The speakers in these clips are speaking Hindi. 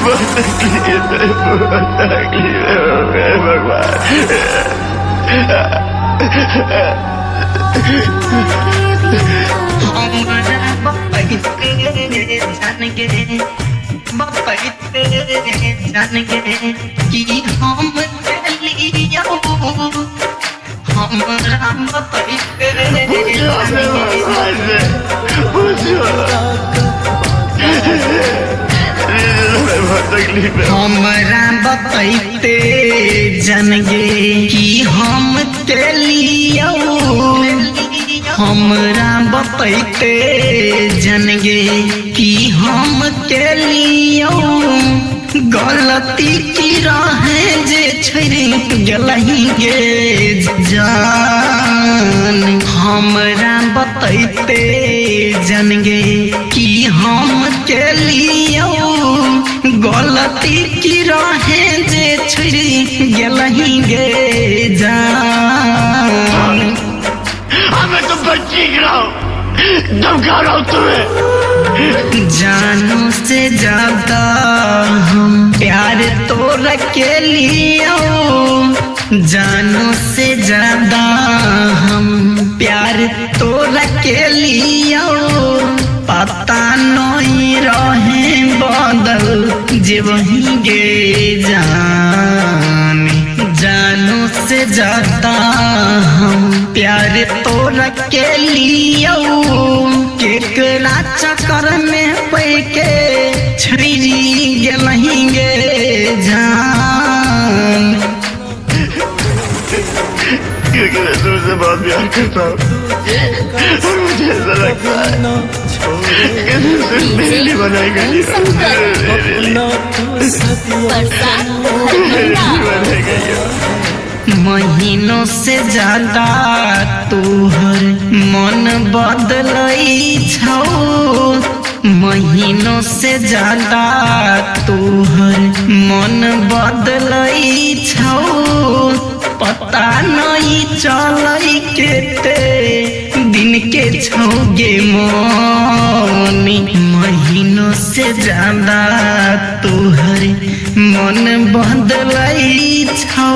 बहुत तकलीफ है भगवान। हमरा बतैते जनगे कि हम तेलियो, हमरा बतैते जनगे कि हम तेलियो, गलती की राहे जे छोड़ गेलही गे जान। हमरा बतैते जनगे कि हम केलियो, गलती की राहे जे छोड़ गेलही गे जान। हमें तो बच्ची गिराओ, धमका रहा हूँ तुम्हें। जानू से ज्यादा हम प्यार तोरा के लियो, जानू से ज्यादा हम प्यार तोरा के लियो, पता नहीं रहे बदल जीवही गे जान। जानू से ज्यादा हम प्यार तोरा के लियो, केकरा चक्कर में पैके छड़ी गेलही गे जान। क्योंकि मैं तुमसे बहुत प्यार करता हूँ और मुझे ऐसा लगता है कि तुम सिर्फ मेरे लिए बनाई गई हो, मेरे लिए बनाई गई हो। महीनों से ज्यादा तोहर मन बदलई छौ, महीनों से ज्यादा तोहर मन बदलई छौ, पता नहीं चलई केते दिन के छौगे मनी। महीनों से ज्यादा तोहर मन बदलई छौ,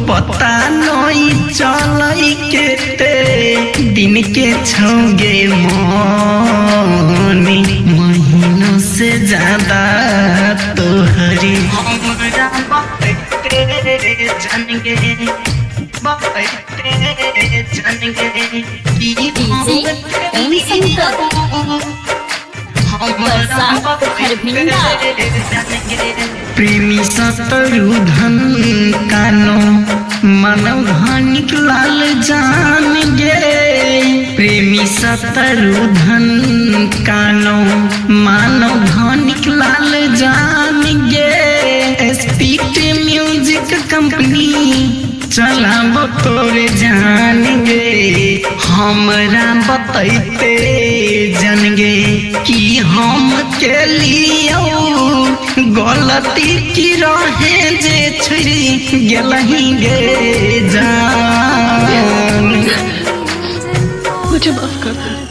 पता नहीं चलई केते दिन के छौगे मनी। महीनों से ज्यादा तोहरी हमरा बतैते जनगे, बतैते जनगे कि प्रेमी शत्रुधन कानो मानव धनिक लाल जान गे, प्रेमी शत्रुधन कानो मानव धनिक लाल जान गे। स्पीड म्यूजिक कंपनी चलाब तोरे जान गे, हमरा बतैते जनगे कि हम केलियो, गलती की राहे जे छोड़ गेलही गे जान। मुझे माफ कर दो।